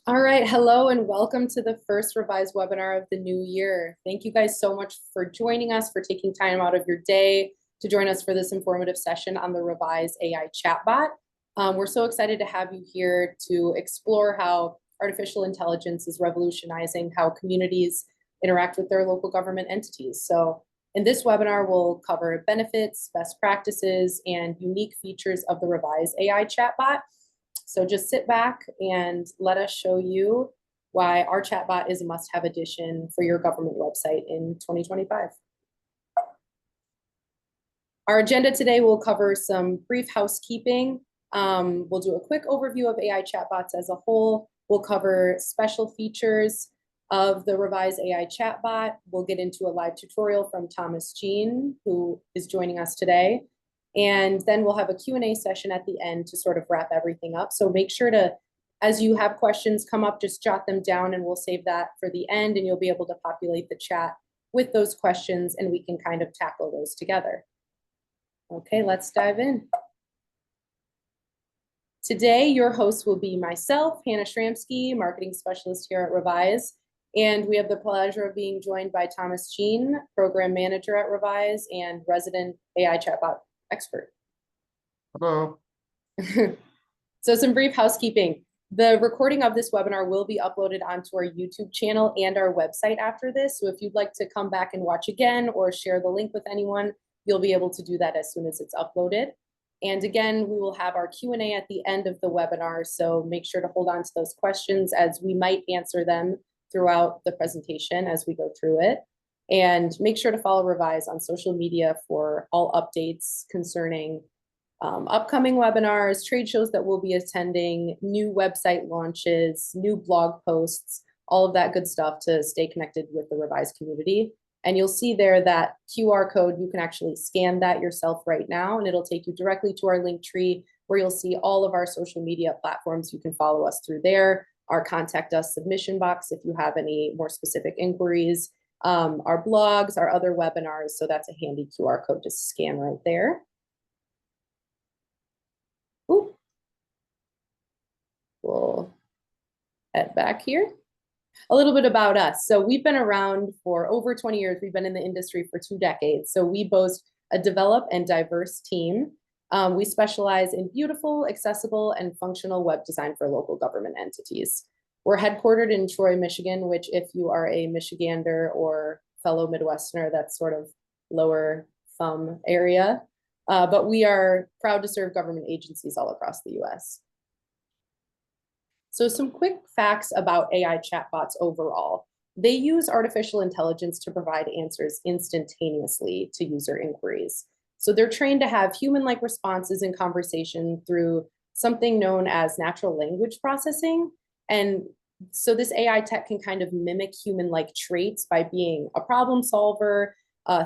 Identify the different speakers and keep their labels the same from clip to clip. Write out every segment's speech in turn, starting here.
Speaker 1: All right, hello and welcome to the first Revize webinar of the new year. Thank you guys so much for joining us, for taking time out of your day to join us for this informative session on the Revize AI chatbot. We're so excited to have you here to explore how artificial intelligence is revolutionizing how communities interact with their local government entities. So in this webinar, we'll cover benefits, best practices, and unique features of the Revize AI chatbot. So just sit back and let us show you why our chatbot is a must-have addition for your government website in 2025. Our agenda today will cover some brief housekeeping. We'll do a quick overview of AI chatbots as a whole. We'll cover special features of the Revize AI chatbot. We'll get into a live tutorial from Thomas Jean, who is joining us today. And then we'll have a Q&A session at the end to sort of wrap everything up. So make sure to, as you have questions come up, just jot them down and we'll save that for the end and you'll be able to populate the chat with those questions and we can kind of tackle those together. Okay, let's dive in. Today, your host will be myself, Hannah Shramsky, marketing specialist here at Revize. And we have the pleasure of being joined by Thomas Jean, program manager at Revize and resident AI chatbot expert.
Speaker 2: Hello.
Speaker 1: So some brief housekeeping. The recording of this webinar will be uploaded onto our YouTube channel and our website after this. So if you'd like to come back and watch again or share the link with anyone, you'll be able to do that as soon as it's uploaded. And again, we will have our Q&A at the end of the webinar. So make sure to hold on to those questions as we might answer them throughout the presentation as we go through it. And make sure to follow Revize on social media for all updates concerning upcoming webinars, trade shows that we'll be attending, new website launches, new blog posts, all of that good stuff to stay connected with the Revize community. And you'll see there that QR code, you can actually scan that yourself right now, and it'll take you directly to our link tree where you'll see all of our social media platforms. You can follow us through there, our contact us submission box if you have any more specific inquiries, our blogs, our other webinars. So that's a handy QR code to scan right there. Ooh. We'll head back here. A little bit about us. So we've been around for over 20 years. We've been in the industry for 2 decades. So we boast a developed and diverse team. We specialize in beautiful, accessible, and functional web design for local government entities. We're headquartered in Troy, Michigan, which if you are a Michigander or fellow Midwesterner, that's sort of lower thumb area. But we are proud to serve government agencies all across the US. So some quick facts about AI chatbots overall. They use artificial intelligence to provide answers instantaneously to user inquiries. So they're trained to have human-like responses in conversation through something known as natural language processing. And so this AI tech can kind of mimic human-like traits by being a problem solver,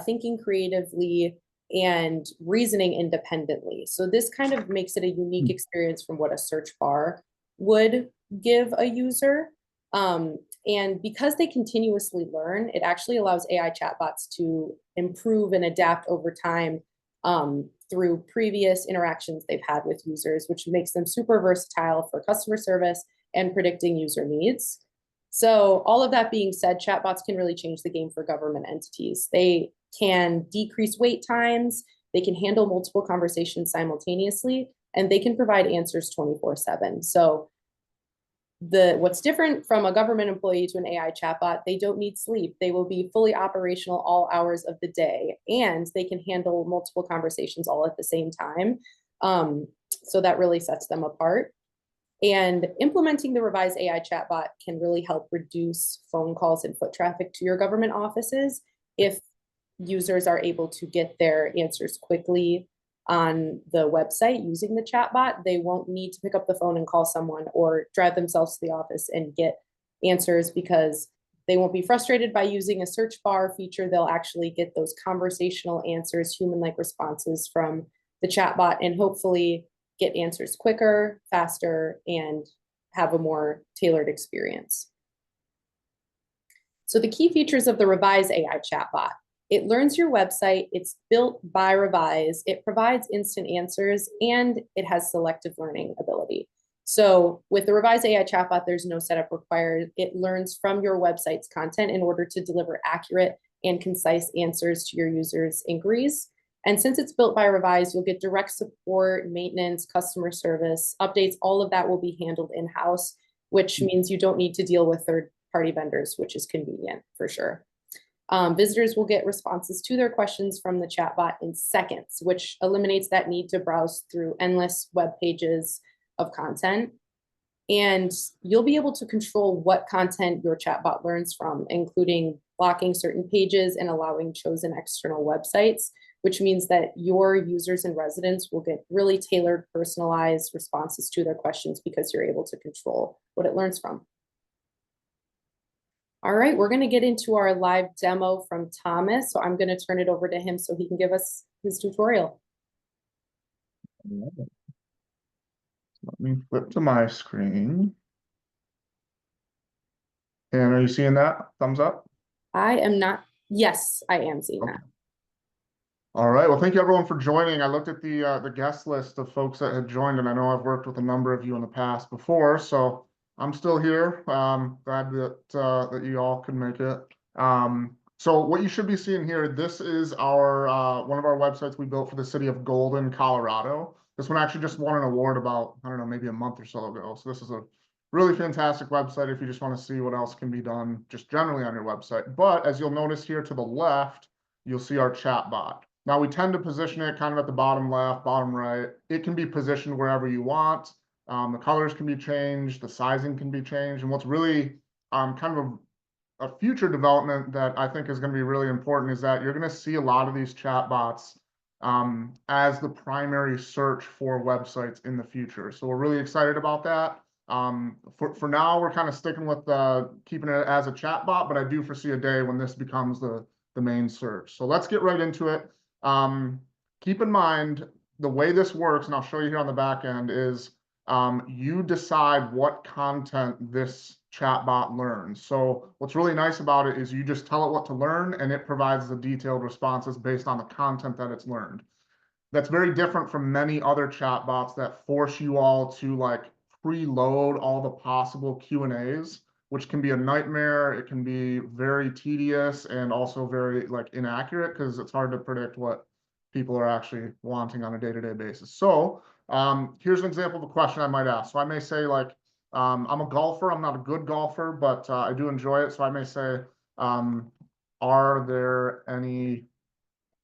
Speaker 1: thinking creatively, and reasoning independently. So this kind of makes it a unique experience from what a search bar would give a user. And because they continuously learn, it actually allows AI chatbots to improve and adapt over time through previous interactions they've had with users, which makes them super versatile for customer service and predicting user needs. So all of that being said, chatbots can really change the game for government entities. They can decrease wait times, they can handle multiple conversations simultaneously, and they can provide answers 24/7. So what's different from a government employee to an AI chatbot, they don't need sleep. They will be fully operational all hours of the day, and they can handle multiple conversations all at the same time. So that really sets them apart. And implementing the Revize AI chatbot can really help reduce phone calls and foot traffic to your government offices if users are able to get their answers quickly on the website using the chatbot. They won't need to pick up the phone and call someone or drive themselves to the office and get answers because they won't be frustrated by using a search bar feature. They'll actually get those conversational answers, human-like responses from the chatbot, and hopefully get answers quicker, faster, and have a more tailored experience. So the key features of the Revize AI chatbot: it learns your website, it's built by Revize, it provides instant answers, and it has selective learning ability. So with the Revize AI chatbot, there's no setup required. It learns from your website's content in order to deliver accurate and concise answers to your users' inquiries. And since it's built by Revize, you'll get direct support, maintenance, customer service, updates. All of that will be handled in-house, which means you don't need to deal with third-party vendors, which is convenient for sure. Visitors will get responses to their questions from the chatbot in seconds, which eliminates that need to browse through endless web pages of content. And you'll be able to control what content your chatbot learns from, including blocking certain pages and allowing chosen external websites, which means that your users and residents will get really tailored, personalized responses to their questions because you're able to control what it learns from. All right, we're going to get into our live demo from Thomas. So I'm going to turn it over to him so he can give us his tutorial.
Speaker 2: Let me flip to my screen. And are you seeing that? Thumbs up?
Speaker 1: I am not. Yes, I am seeing that.
Speaker 2: All right. Well, thank you everyone for joining. I looked at the guest list of folks that had joined, and I know I've worked with a number of you in the past before, so I'm still here. Glad that you all could make it. So what you should be seeing here, this is our one of our websites we built for the city of Golden, Colorado. This one actually just won an award about, I don't know, maybe a month or so ago. So this is a really fantastic website if you just want to see what else can be done just generally on your website. But as you'll notice here to the left, you'll see our chatbot. Now we tend to position it kind of at the bottom left, bottom right. It can be positioned wherever you want. The colors can be changed, the sizing can be changed. And what's really kind of a future development that I think is going to be really important is that you're going to see a lot of these chatbots as the primary search for websites in the future. So we're really excited about that. For now, we're kind of sticking with keeping it as a chatbot, but I do foresee a day when this becomes the main search. So let's get right into it. Keep in mind the way this works, and I'll show you here on the back end, is you decide what content this chatbot learns. So what's really nice about it is you just tell it what to learn, and it provides the detailed responses based on the content that it's learned. That's very different from many other chatbots that force you all to like preload all the possible Q&As, which can be a nightmare. It can be very tedious and also very like inaccurate because it's hard to predict what people are actually wanting on a day-to-day basis. So here's an example of a question I might ask. So I may say like, I'm a golfer. I'm not a good golfer, but I do enjoy it. So I may say, are there any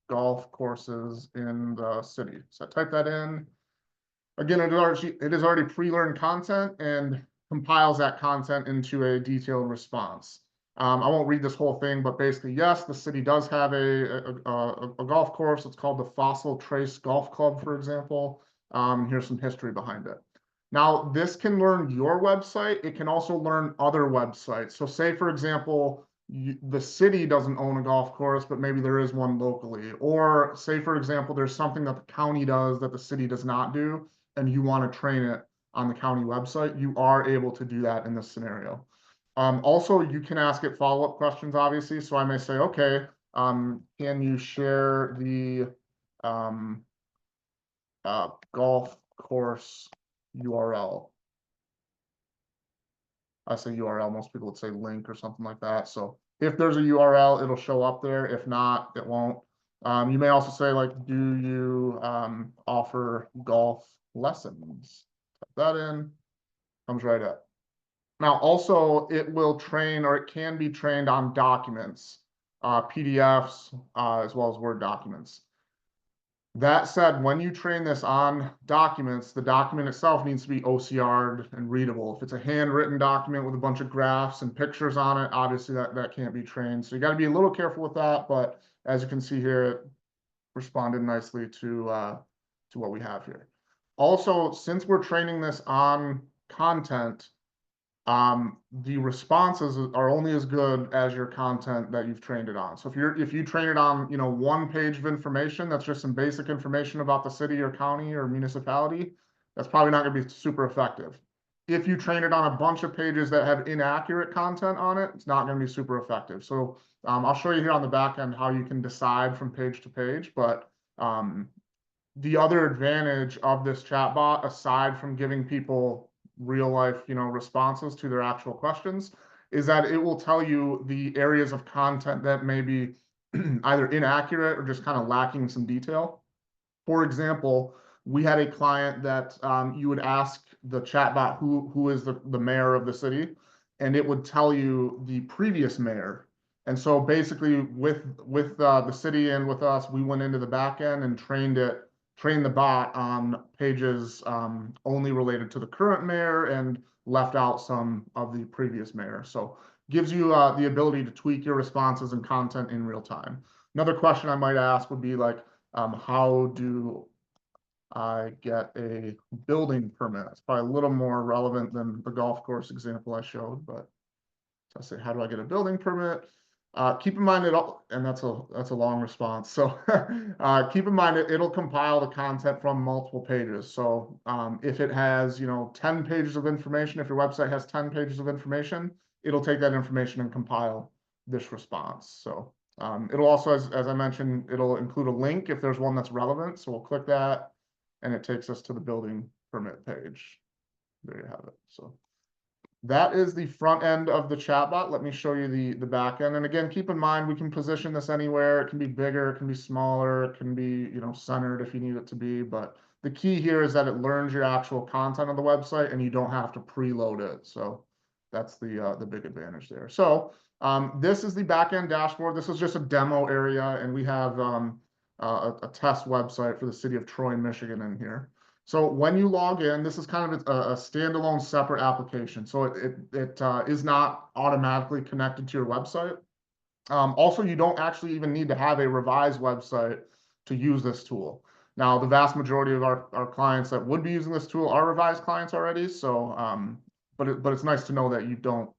Speaker 2: golf courses in the city? So I type that in. Again, it is already pre-learned content and compiles that content into a detailed response. I won't read this whole thing, but basically, yes, the city does have a golf course. It's called the Fossil Trace Golf Club, for example. Here's some history behind it. Now, this can learn your website. It can also learn other websites. So say, for example, the city doesn't own a golf course, but maybe there is one locally. Or say, for example, there's something that the county does that the city does not do, and you want to train it on the county website. You are able to do that in this scenario. Also, you can ask it follow-up questions, obviously. So I may say, okay, can you share the golf course URL? I say URL, most people would say link or something like that. So if there's a URL, it'll show up there. If not, it won't. You may also say like, do you offer golf lessons? Type that in, comes right up. Now, also, it will train, or it can be trained on documents, PDFs, as well as Word documents. That said, when you train this on documents, the document itself needs to be OCR'd and readable. If it's a handwritten document with a bunch of graphs and pictures on it, obviously that can't be trained. So you got to be a little careful with that. But as you can see here, it responded nicely to what we have here. Also, since we're training this on content, the responses are only as good as your content that you've trained it on. So if you train it on, one page of information, that's just some basic information about the city or county or municipality, that's probably not going to be super effective. If you train it on a bunch of pages that have inaccurate content on it, it's not going to be super effective. So I'll show you here on the back end how you can decide from page to page. But the other advantage of this chatbot, aside from giving people real life, responses to their actual questions, is that it will tell you the areas of content that may be either inaccurate or just kind of lacking some detail. For example, we had a client that you would ask the chatbot who is the mayor of the city, and it would tell you the previous mayor. And so basically with the city and with us, we went into the back end and trained the bot on pages only related to the current mayor and left out some of the previous mayor. So gives you the ability to tweak your responses and content in real time. Another question I might ask would be like, how do I get a building permit? It's probably a little more relevant than the golf course example I showed, but so I say, how do I get a building permit? Keep in mind and that's a long response. So keep in mind it'll compile the content from multiple pages. So if it has 10 pages of information, if your website has 10 pages of information, it'll take that information and compile this response. So it'll also, as I mentioned, it'll include a link if there's one that's relevant. So we'll click that and it takes us to the building permit page. There you have it. So that is the front end of the chatbot. Let me show you the back end. And again, keep in mind, we can position this anywhere. It can be bigger, it can be smaller, it can be, centered if you need it to be. But the key here is that it learns your actual content on the website and you don't have to preload it. So that's the big advantage there. So this is the back end dashboard. This is just a demo area, and we have a test website for the city of Troy, Michigan in here. So when you log in, this is kind of a standalone separate application. So it is not automatically connected to your website. Also, you don't actually even need to have a Revize website to use this tool. Now, the vast majority of our clients that would be using this tool are Revize clients already. So, but it's nice to know that you don't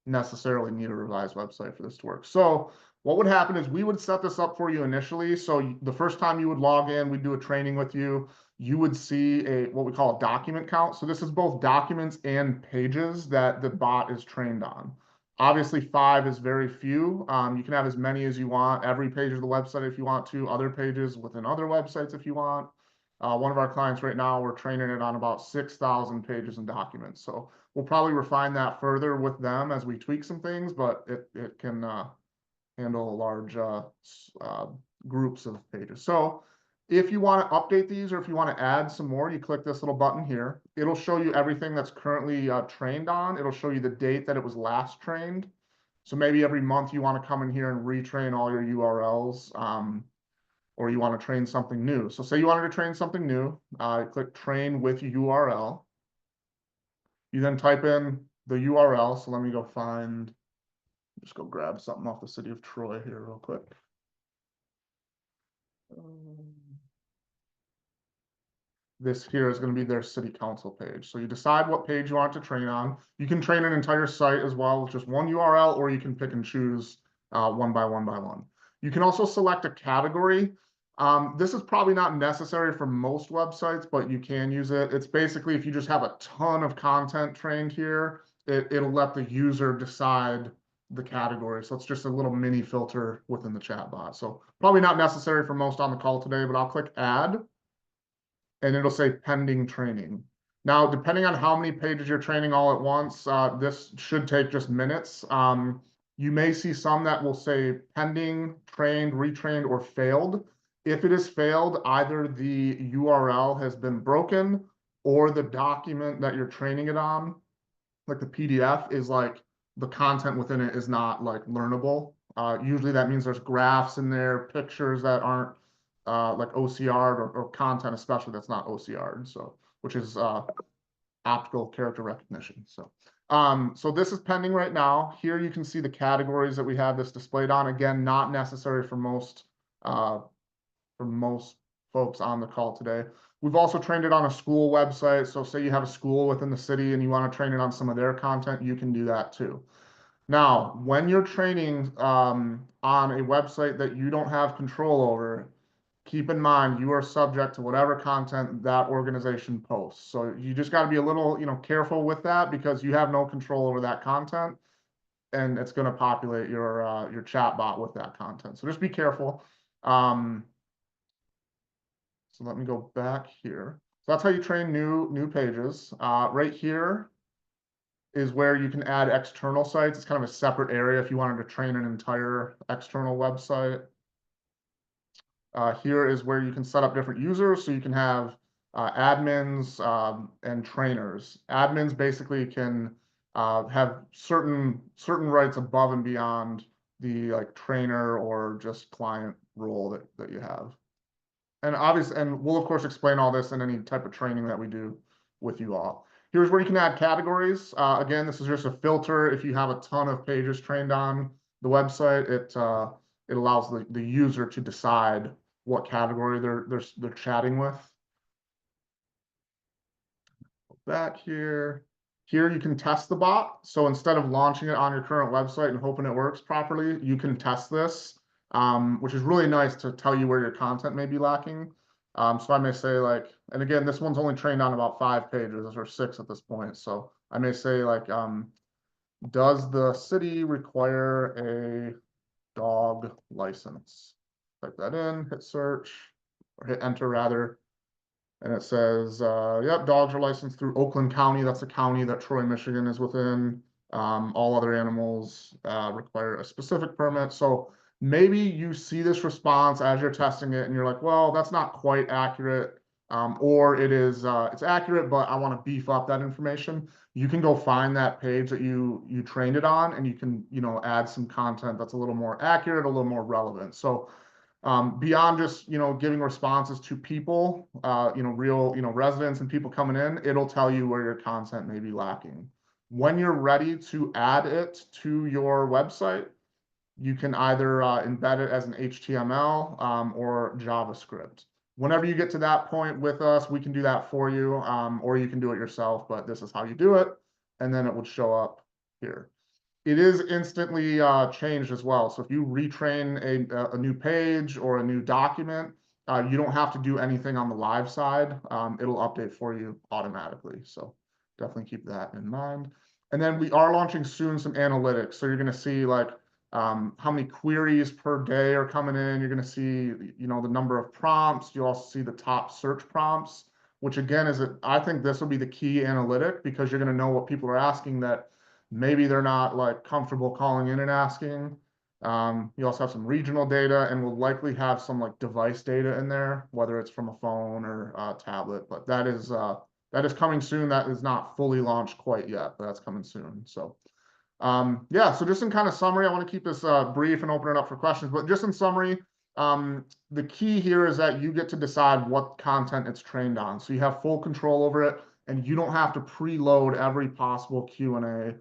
Speaker 2: necessarily need a Revize website for this to work. So what would happen is we would set this up for you initially. So the first time you would log in, we'd do a training with you. You would see what we call a document count. So this is both documents and pages that the bot is trained on. Obviously, 5 is very few. You can have as many as you want, every page of the website if you want to, other pages within other websites if you want. One of our clients right now, we're training it on about 6,000 pages and documents. So we'll probably refine that further with them as we tweak some things, but it can handle large groups of pages. So if you want to update these or if you want to add some more, you click this little button here. It'll show you everything that's currently trained on. It'll show you the date that it was last trained. So maybe every month you want to come in here and retrain all your URLs, or you want to train something new. So say you wanted to train something new, click train with URL. You then type in the URL. So let me go just go grab something off the city of Troy here real quick. This here is going to be their city council page. So you decide what page you want to train on. You can train an entire site as well with just one URL, or you can pick and choose one by one. You can also select a category. This is probably not necessary for most websites, but you can use it. It's basically if you just have a ton of content trained here, it'll let the user decide the category. So it's just a little mini filter within the chatbot. So probably not necessary for most on the call today, but I'll click add. And it'll say pending training. Now, depending on how many pages you're training all at once, this should take just minutes. You may see some that will say pending, trained, retrained, or failed. If it is failed, either the URL has been broken or the document that you're training it on, like the PDF, is like the content within it is not like learnable. Usually that means there's graphs in there, pictures that aren't like OCR'd or content, especially that's not OCR'd, so which is optical character recognition. So this is pending right now. Here you can see the categories that we have this displayed on. Again, not necessary for most folks on the call today. We've also trained it on a school website. So say you have a school within the city and you want to train it on some of their content, you can do that too. Now, when you're training on a website that you don't have control over, keep in mind you are subject to whatever content that organization posts. So you just got to be a little, careful with that because you have no control over that content, and it's going to populate your chat bot with that content. So just be careful. So let me go back here. So that's how you train new pages. Right here is where you can add external sites. It's kind of a separate area if you wanted to train an entire external website. Here is where you can set up different users, so you can have admins and trainers. Admins basically can have certain rights above and beyond the like trainer or just client role that you have. And obviously, and we'll of course explain all this in any type of training that we do with you all. Here's where you can add categories. Again, this is just a filter. If you have a ton of pages trained on the website, it allows the user to decide what category they're chatting with. Back here. Here you can test the bot. So instead of launching it on your current website and hoping it works properly, you can test this, which is really nice to tell you where your content may be lacking. So I may say like, and again, this one's only trained on about 5 pages or 6 at this point. So I may say like, does the city require a dog license? Type that in, hit search, or hit enter rather. And it says, yep, dogs are licensed through Oakland County. That's the county that Troy, Michigan is within. All other animals require a specific permit. So maybe you see this response as you're testing it and you're like, well, that's not quite accurate. Or it is, it's accurate, but I want to beef up that information. You can go find that page that you trained it on, and you can, add some content that's a little more accurate, a little more relevant. So beyond just, giving responses to people, real, residents and people coming in, it'll tell you where your content may be lacking. When you're ready to add it to your website, you can either embed it as an HTML or JavaScript. Whenever you get to that point with us, we can do that for you, or you can do it yourself, but this is how you do it, and then it would show up here. It is instantly changed as well. So if you retrain a new page or a new document, you don't have to do anything on the live side. It'll update for you automatically. So definitely keep that in mind. And then we are launching soon some analytics. So you're going to see like how many queries per day are coming in. You're going to see, the number of prompts. You also see the top search prompts, which again I think this will be the key analytic, because you're going to know what people are asking that maybe they're not like comfortable calling in and asking. You also have some regional data, and we'll likely have some like device data in there, whether it's from a phone or a tablet, but that is coming soon. That is not fully launched quite yet, but that's coming soon. So yeah, so just in kind of summary, I want to keep this brief and open it up for questions, but just in summary, the key here is that you get to decide what content it's trained on. So you have full control over it, and you don't have to preload every possible Q&A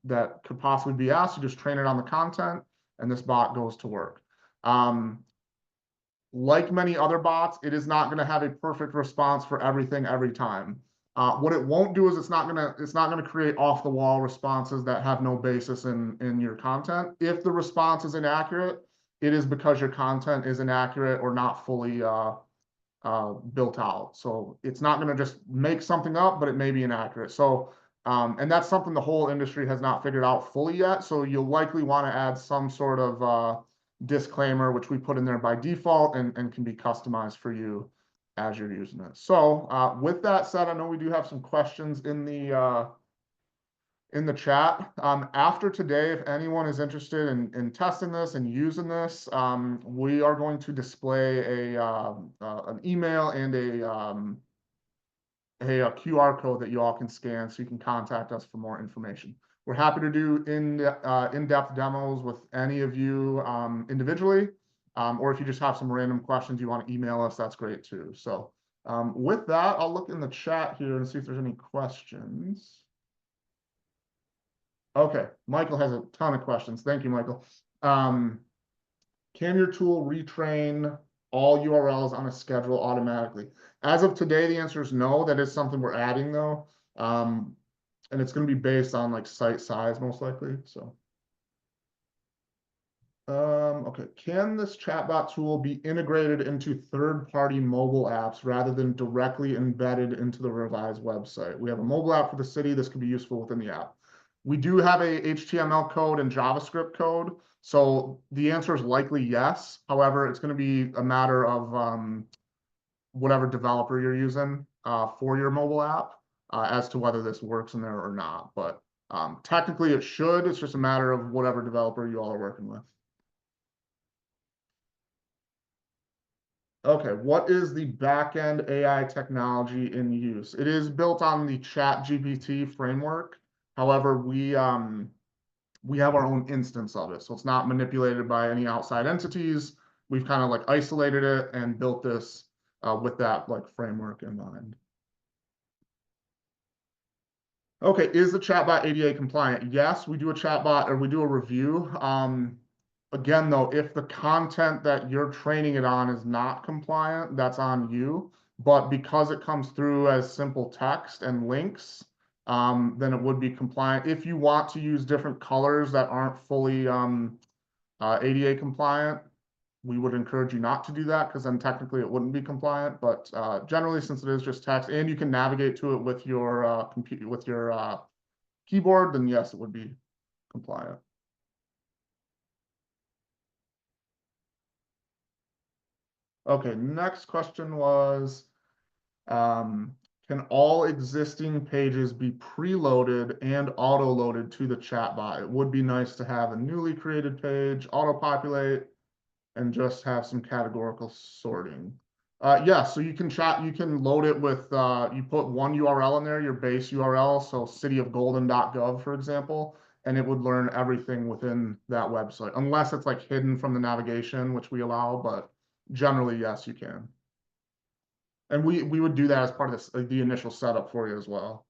Speaker 2: that could possibly be asked. You just train it on the content, and this bot goes to work. Like many other bots, it is not going to have a perfect response for everything every time. What it won't do is it's not going to create off the wall responses that have no basis in your content. If the response is inaccurate, it is because your content is inaccurate or not fully built out. So it's not going to just make something up, but it may be inaccurate. So and that's something the whole industry has not figured out fully yet. So you'll likely want to add some sort of disclaimer, which we put in there by default, and can be customized for you as you're using it. So with that said, I know we do have some questions in the chat. After today, if anyone is interested in testing this and using this, we are going to display an email and a QR code that you all can scan, so you can contact us for more information. We're happy to do in-depth demos with any of you individually, or if you just have some random questions you want to email us, that's great too. So with that, I'll look in the chat here and see if there's any questions. Okay, Michael has a ton of questions. Thank you, Michael. Can your tool retrain all URLs on a schedule automatically? As of today, the answer is no. That is something we're adding though. And it's going to be based on like site size most likely. So, okay. Can this chatbot tool be integrated into third-party mobile apps rather than directly embedded into the Revize website? We have a mobile app for the city. This could be useful within the app. We do have a HTML code and JavaScript code. So the answer is likely yes. However, it's going to be a matter of whatever developer you're using for your mobile app as to whether this works in there or not. But technically it should. It's just a matter of whatever developer you all are working with. Okay, what is the backend AI technology in use? It is built on the ChatGPT framework. However, we have our own instance of it, so it's not manipulated by any outside entities. We've kind of like isolated it and built this with that like framework in mind. Okay, is the chatbot ADA compliant? Yes, we do a chatbot or we do a review. Again, though, if the content that you're training it on is not compliant, that's on you. But because it comes through as simple text and links, then it would be compliant. If you want to use different colors that aren't fully ADA compliant, we would encourage you not to do that because then technically it wouldn't be compliant. But generally, since it is just text and you can navigate to it with your computer with your keyboard, then yes, it would be compliant. Okay, next question was, can all existing pages be preloaded and auto-loaded to the chatbot? It would be nice to have a newly created page, auto-populate, and just have some categorical sorting. Yeah, so you can load it with, you put one URL in there, your base URL, so cityofgolden.gov, for example, and it would learn everything within that website, unless it's like hidden from the navigation, which we allow, but generally, yes, you can. And we would do that as part of this, the initial setup for you as well.